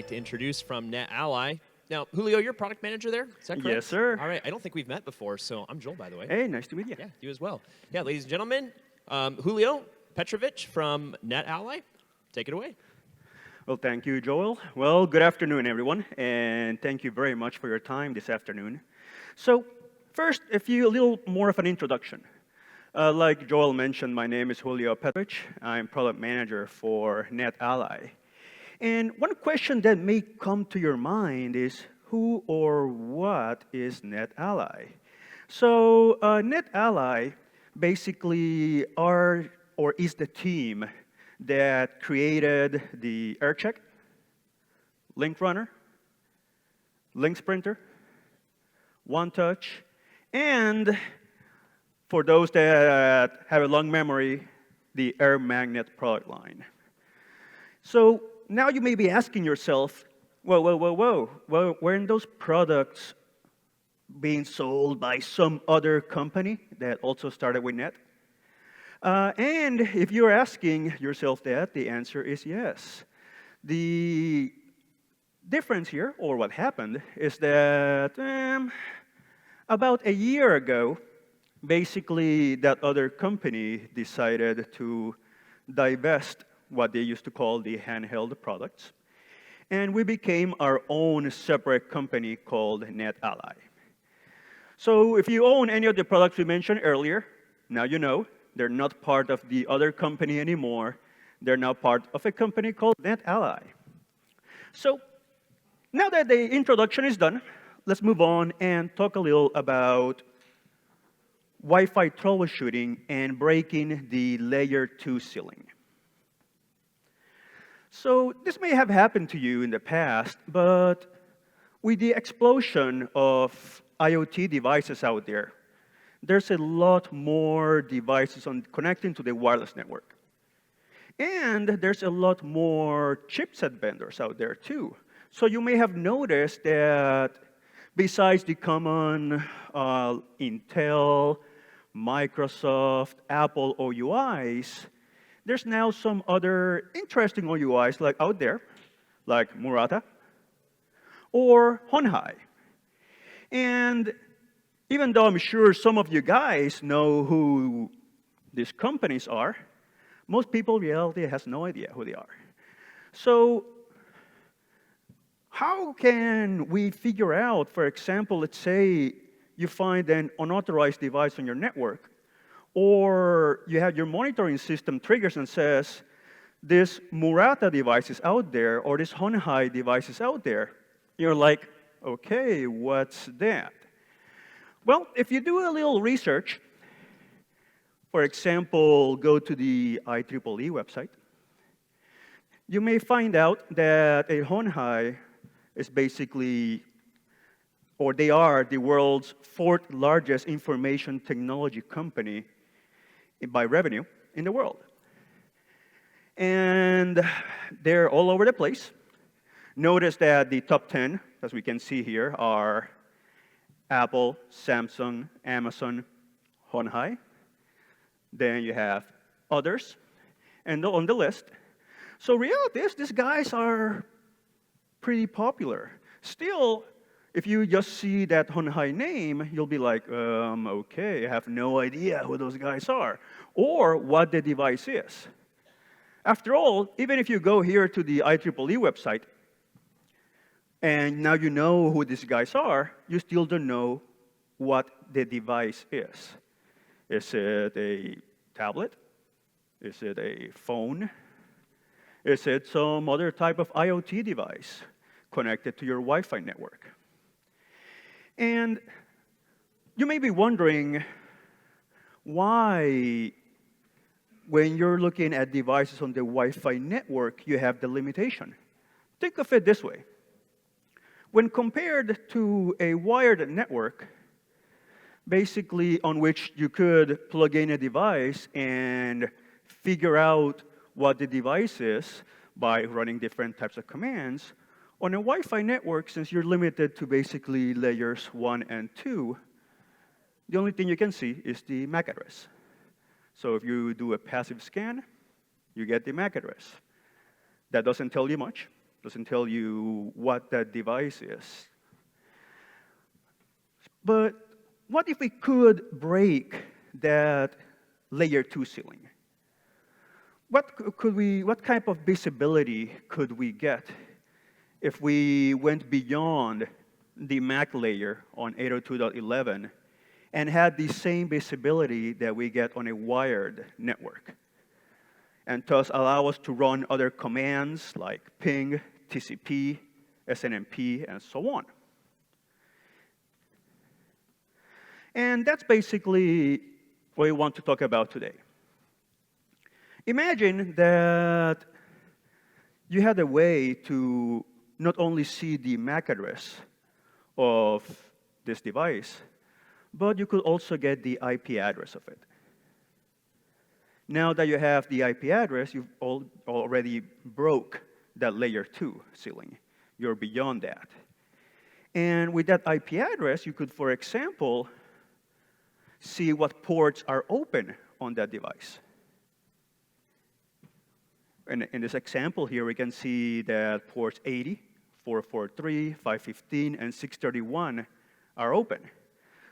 like to introduce from NetAlly. Now, Julio, you're product manager there, is that correct? Yes, sir. All right, I don't think we've met before, so I'm Joel, by the way. Hey, nice to meet you. Yeah, you as well. Yeah, ladies and gentlemen, Julio Petrovitch from NetAlly, take it away. Well, thank you, Joel. Well, good afternoon, everyone, and thank you very much for your time this afternoon. So, first, a little more of an introduction. Like Joel mentioned, my name is Julio Petrovitch. I'm product manager for NetAlly. And one question that may come to your mind is, who or what is NetAlly? So NetAlly basically is the team that created the AirCheck, Link Runner, Link Sprinter, OneTouch, and for those that have a long memory, the Air Magnet product line. So now you may be asking yourself, whoa, weren't those products being sold by some other company that also started with Net? And if you're asking yourself that, the answer is yes. The difference here, or what happened, is that about a year ago, basically that other company decided to divest what they used to call the handheld products. And we became our own separate company called NetAlly. So if you own any of the products we mentioned earlier, now you know they're not part of the other company anymore. They're now part of a company called NetAlly. So now that the introduction is done, let's move on and talk a little about Wi-Fi troubleshooting and breaking the layer 2 ceiling. So this may have happened to you in the past, but with the explosion of IoT devices out there, there's a lot more devices connecting to the wireless network. And there's a lot more chipset vendors out there too. So you may have noticed that besides the common Intel, Microsoft, Apple OUIs, there's now some other interesting OUIs out there, like Murata or Honhai. And even though I'm sure some of you guys know who these companies are, most people in reality has no idea who they are. So how can we figure out, for example, let's say you find an unauthorized device on your network, or you have your monitoring system triggers and says, this Murata device is out there, or this Honhai device is out there. You're like, okay, what's that? Well, if you do a little research, for example, go to the IEEE website, you may find out that a Honhai is basically, or they are the world's 4th largest information technology company by revenue in the world. And they're all over the place. Notice that the top 10, as we can see here, are Apple, Samsung, Amazon, Honhai. Then you have others, and on the list. So reality is, these guys are pretty popular. Still, if you just see that Honhai name, you'll be like, okay, I have no idea who those guys are, or what the device is. After all, even if you go here to the IEEE website, and now you know who these guys are, you still don't know what the device is. Is it a tablet? Is it a phone? Is it some other type of IoT device connected to your Wi-Fi network? And you may be wondering why, when you're looking at devices on the Wi-Fi network, you have the limitation. Think of it this way. When compared to a wired network, basically on which you could plug in a device and figure out what the device is by running different types of commands, on a Wi-Fi network, since you're limited to basically layers 1 and 2, the only thing you can see is the MAC address. So if you do a passive scan, you get the MAC address. That doesn't tell you much. Doesn't tell you what that device is. But what if we could break that layer 2 ceiling? What type of visibility could we get if we went beyond the MAC layer on 802.11 and had the same visibility that we get on a wired network, and thus allow us to run other commands like ping, TCP, SNMP, and so on? And that's basically what we want to talk about today. Imagine that you had a way to not only see the MAC address of this device, but you could also get the IP address of it. Now that you have the IP address, you've already broke that layer 2 ceiling. You're beyond that. And with that IP address, you could, for example, see what ports are open on that device. In this example here, we can see that ports 80, 443, 515, and 631 are open.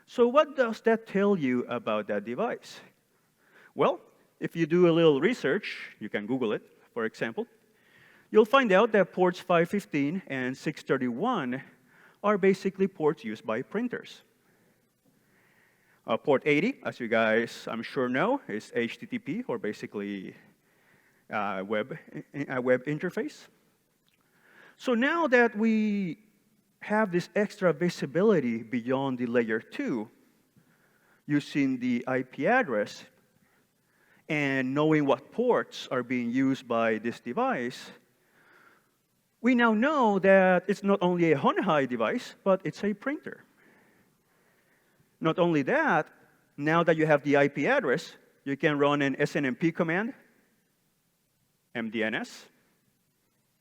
So what does that tell you about that device? Well, if you do a little research, you can Google it, for example, you'll find out that ports 515 and 631 are basically ports used by printers. Port 80, as you guys, I'm sure know, is HTTP, or basically a web interface. So now that we have this extra visibility beyond the layer 2, using the IP address and knowing what ports are being used by this device, we now know that it's not only a Honhai device, but it's a printer. Not only that, now that you have the IP address, you can run an SNMP command, MDNS,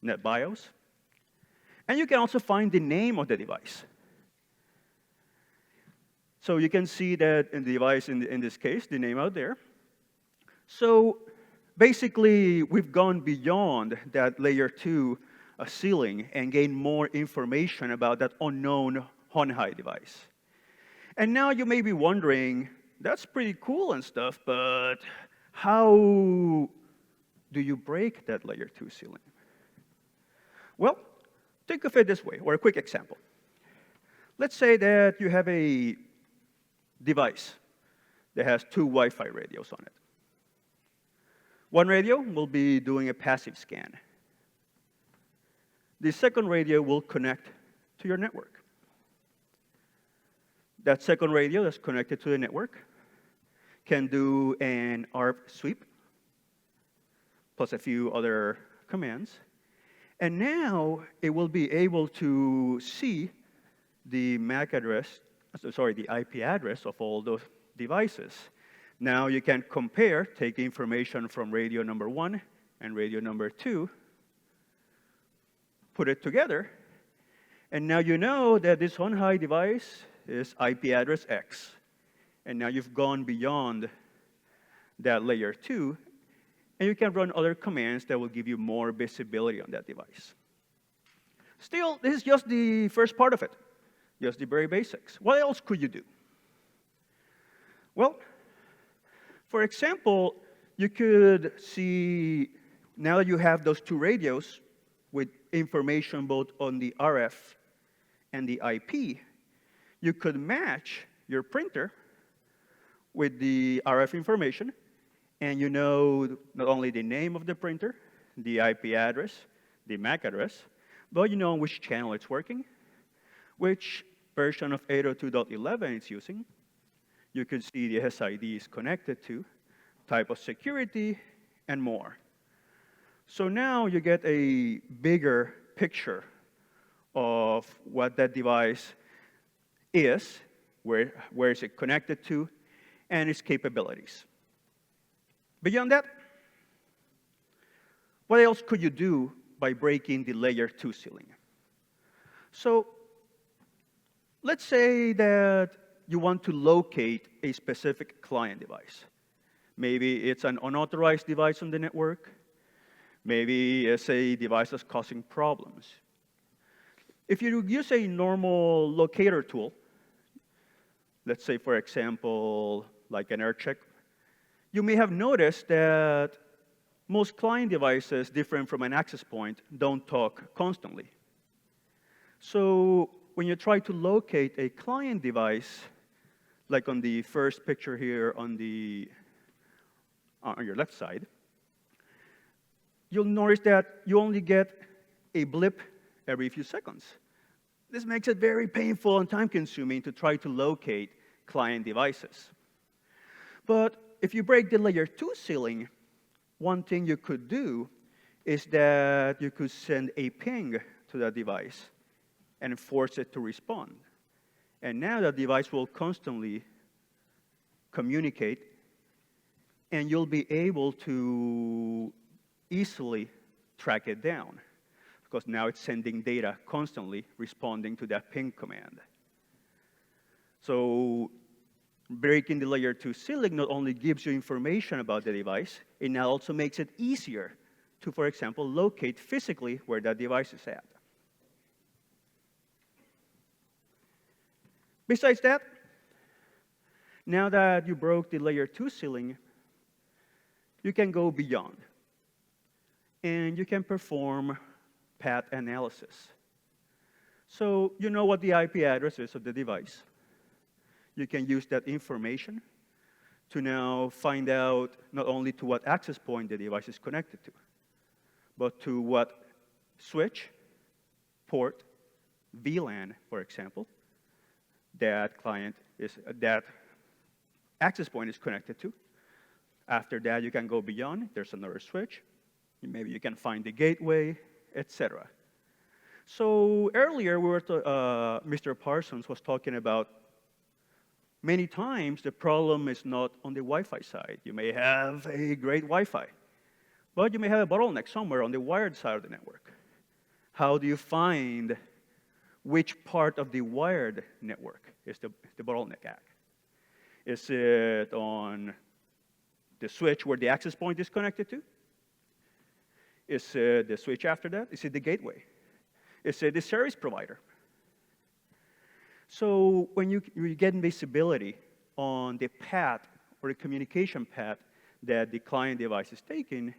NetBIOS, and you can also find the name of the device. So you can see that in the device, in this case, the name out there. So basically, we've gone beyond that layer 2 ceiling and gained more information about that unknown Honhai device. And now you may be wondering, that's pretty cool and stuff, but how do you break that layer 2 ceiling? Well, think of it this way, or a quick example. Let's say that you have a device that has 2 Wi-Fi radios on it. One radio will be doing a passive scan. The second radio will connect to your network. That second radio that's connected to the network can do an ARP sweep, plus a few other commands. And now it will be able to see the MAC address, the IP address of all those devices. Now you can compare, take information from radio number 1 and radio number 2, put it together, and now you know that this Honhai device is IP address X. And now you've gone beyond that layer 2, and you can run other commands that will give you more visibility on that device. Still, this is just the first part of it, just the very basics. What else could you do? Well, for example, you could see, now that you have those 2 radios with information both on the RF and the IP, you could match your printer with the RF information, and you know not only the name of the printer, the IP address, the MAC address, but you know which channel it's working, which version of 802.11 it's using. You can see the SID is connected to, type of security, and more. So now you get a bigger picture of what that device is, where is it connected to, and its capabilities. Beyond that, what else could you do by breaking the layer 2 ceiling? So let's say that you want to locate a specific client device. Maybe it's an unauthorized device on the network. Maybe it's a device that's causing problems. If you use a normal locator tool, let's say, for example, like an air check, you may have noticed that most client devices, different from an access point, don't talk constantly. So when you try to locate a client device, like on the first picture here on your left side, you'll notice that you only get a blip every few seconds. This makes it very painful and time-consuming to try to locate client devices. But if you break the layer 2 ceiling, one thing you could do is that you could send a ping to the device and force it to respond. And now the device will constantly communicate, and you'll be able to easily track it down, because now it's sending data constantly, responding to that ping command. So breaking the layer 2 ceiling not only gives you information about the device, it now also makes it easier to, for example, locate physically where that device is at. Besides that, now that you broke the layer 2 ceiling, you can go beyond. And you can perform path analysis. So you know what the IP address is of the device. You can use that information to now find out not only to what access point the device is connected to, but to what switch, port, VLAN, for example, that access point is connected to. After that, you can go beyond. There's another switch. Maybe you can find the gateway, etc. So earlier, Mr. Parsons was talking about many times the problem is not on the Wi-Fi side. You may have a great Wi-Fi, but you may have a bottleneck somewhere on the wired side of the network. How do you find which part of the wired network is the bottleneck at? Is it on the switch where the access point is connected to? Is it the switch after that? Is it the gateway? Is it the service provider? So when you get visibility on the path or the communication path that the client device is taking,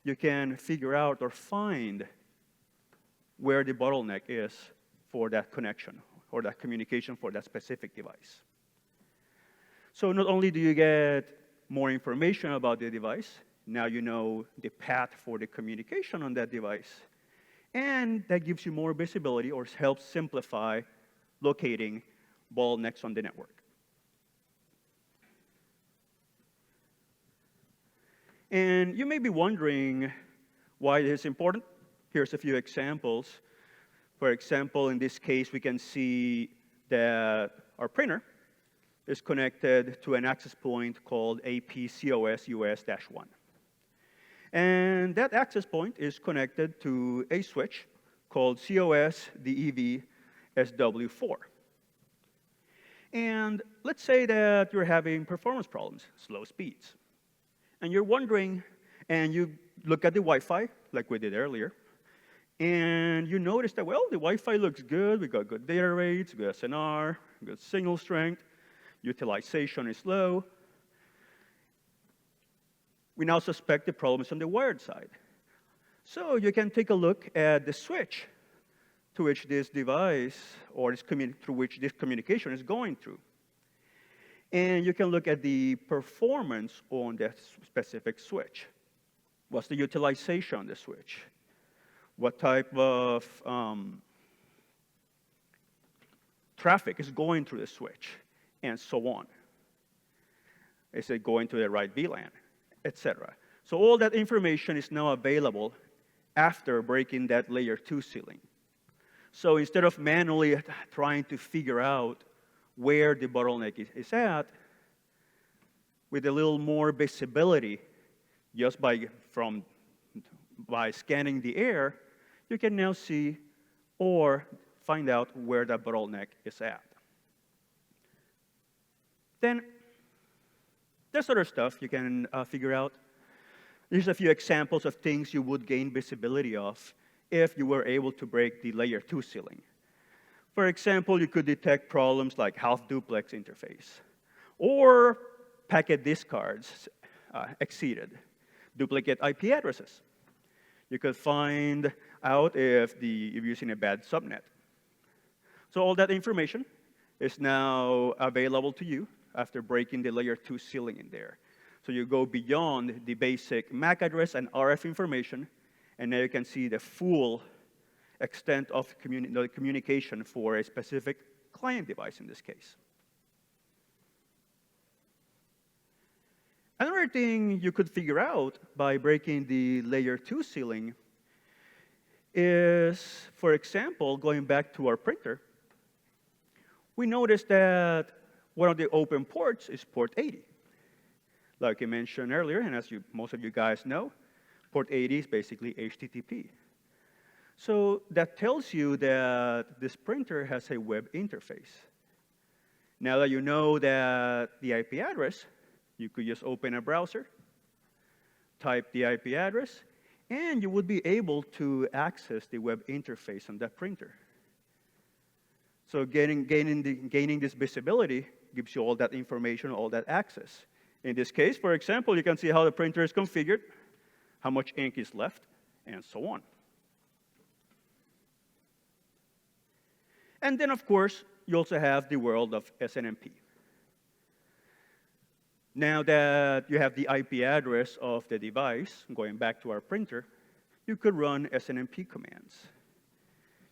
you can figure out or find where the bottleneck is for that connection or that communication for that specific device. So not only do you get more information about the device, now you know the path for the communication on that device, and that gives you more visibility or helps simplify locating bottlenecks on the network. And you may be wondering why this is important. Here's a few examples. For example, in this case, we can see that our printer is connected to an access point called APCOS-US-1. And that access point is connected to a switch called COS-DEV-SW4. And let's say that you're having performance problems, slow speeds. And you're wondering, and you look at the Wi-Fi, like we did earlier, and you notice that, well, the Wi-Fi looks good, we got good data rates, good SNR, good signal strength, utilization is low. We now suspect the problem is on the wired side. So you can take a look at the switch to which this device or through which this communication is going through. And you can look at the performance on that specific switch. What's the utilization on the switch? What type of traffic is going through the switch? And so on. Is it going to the right VLAN? Etc. So all that information is now available after breaking that layer 2 ceiling. So instead of manually trying to figure out where the bottleneck is at, with a little more visibility, just by scanning the air, you can now see or find out where that bottleneck is at. Then there's other stuff you can figure out. Here's a few examples of things you would gain visibility of if you were able to break the layer 2 ceiling. For example, you could detect problems like half-duplex interface, or packet discards exceeded, duplicate IP addresses. You could find out if you're using a bad subnet. So all that information is now available to you after breaking the layer 2 ceiling in there. So you go beyond the basic MAC address and RF information, and now you can see the full extent of the communication for a specific client device in this case. Another thing you could figure out by breaking the layer 2 ceiling is, for example, going back to our printer, we noticed that one of the open ports is port 80. Like I mentioned earlier, and as most of you guys know, port 80 is basically HTTP. So that tells you that this printer has a web interface. Now that you know that the IP address, you could just open a browser, type the IP address, and you would be able to access the web interface on that printer. So gaining this visibility gives you all that information, all that access. In this case, for example, you can see how the printer is configured, how much ink is left, and so on. And then, of course, you also have the world of SNMP. Now that you have the IP address of the device, going back to our printer, you could run SNMP commands.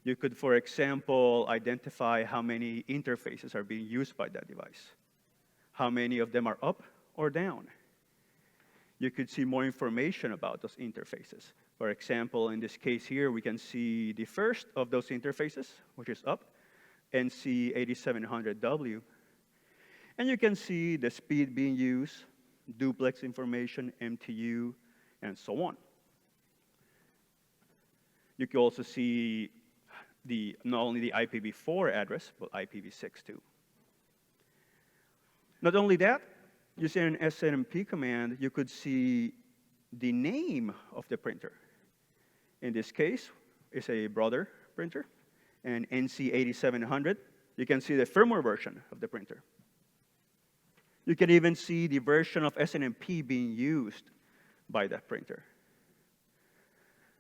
You could, for example, identify how many interfaces are being used by that device, how many of them are up or down. You could see more information about those interfaces. For example, in this case here, we can see the first of those interfaces, which is up, NC8700W. And you can see the speed being used, duplex information, MTU, and so on. You can also see not only the IPv4 address, but IPv6 too. Not only that, using an SNMP command, you could see the name of the printer. In this case, it's a brother printer, and NC8700. You can see the firmware version of the printer. You can even see the version of SNMP being used by that printer.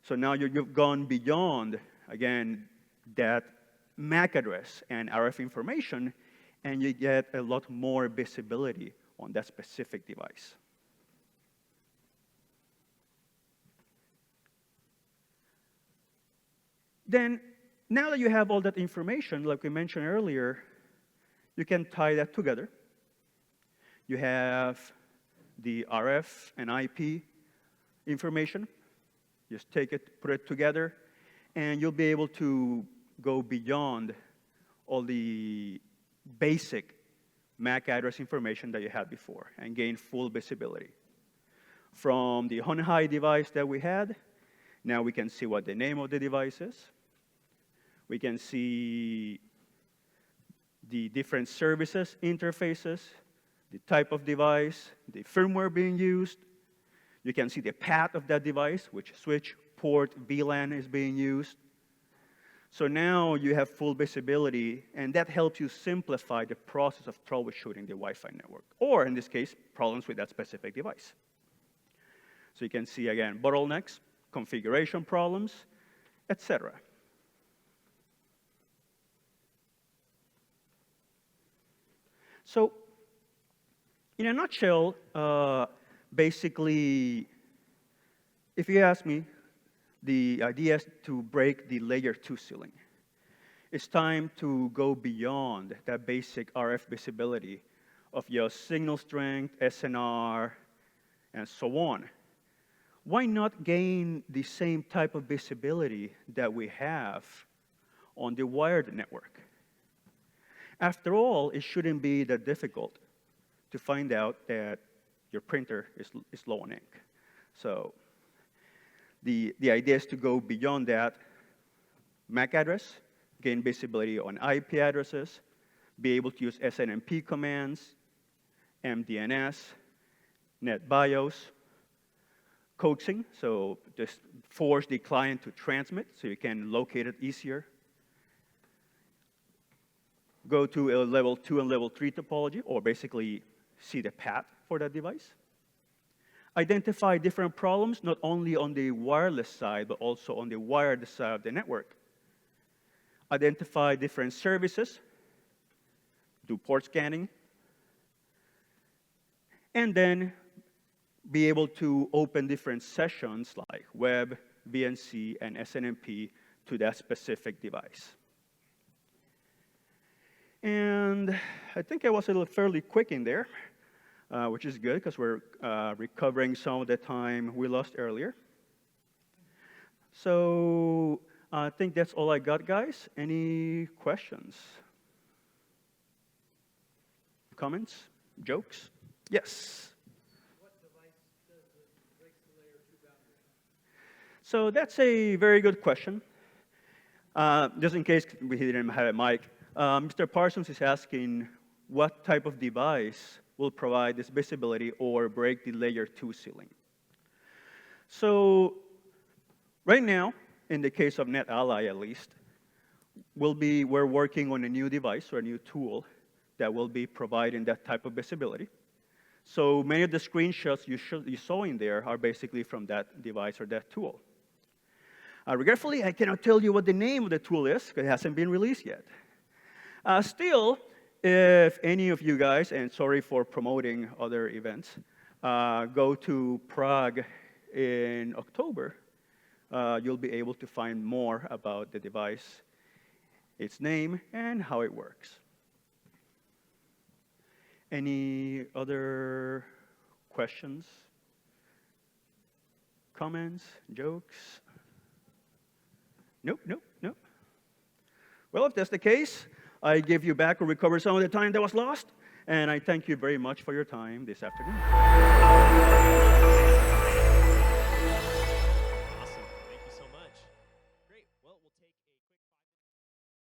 So now you've gone beyond, again, that MAC address and RF information, and you get a lot more visibility on that specific device. Then, now that you have all that information, like we mentioned earlier, you can tie that together. You have the RF and IP information. Just take it, put it together, and you'll be able to go beyond all the basic MAC address information that you had before and gain full visibility. From the on-high device that we had, now we can see what the name of the device is. We can see the different services, interfaces, the type of device, the firmware being used. You can see the path of that device, which switch, port, VLAN is being used. So now you have full visibility, and that helps you simplify the process of troubleshooting the Wi-Fi network, or in this case, problems with that specific device. So you can see, again, bottlenecks, configuration problems, etc. So in a nutshell, basically, if you ask me, the idea is to break the layer 2 ceiling. It's time to go beyond that basic RF visibility of your signal strength, SNR, and so on. Why not gain the same type of visibility that we have on the wired network? After all, it shouldn't be that difficult to find out that your printer is low on ink. So the idea is to go beyond that MAC address, gain visibility on IP addresses, be able to use SNMP commands, MDNS, NetBIOS, coaxing, so just force the client to transmit so you can locate it easier. Go to a level 2 and level 3 topology, or basically see the path for that device. Identify different problems, not only on the wireless side, but also on the wired side of the network. Identify different services, do port scanning, and then be able to open different sessions like web, VNC, and SNMP to that specific device. And I think I was a little fairly quick in there, which is good because we're recovering some of the time we lost earlier. So I think that's all I got, guys. Any questions? Comments? Jokes? Yes? What device breaks the layer 2 boundary? So that's a very good question. Just in case we didn't have a mic, Mr. Parsons is asking what type of device will provide this visibility or break the layer 2 ceiling. So right now, in the case of NetAlly at least, we're working on a new device or a new tool that will be providing that type of visibility. So many of the screenshots you saw in there are basically from that device or that tool. Regretfully, I cannot tell you what the name of the tool is because it hasn't been released yet. Still, if any of you guys, and sorry for promoting other events, go to Prague in October, you'll be able to find more about the device, its name, and how it works. Any other questions, comments, jokes? Nope, nope, nope. Well, if that's the case, I give you back or recover some of the time that was lost, and I thank you very much for your time this afternoon.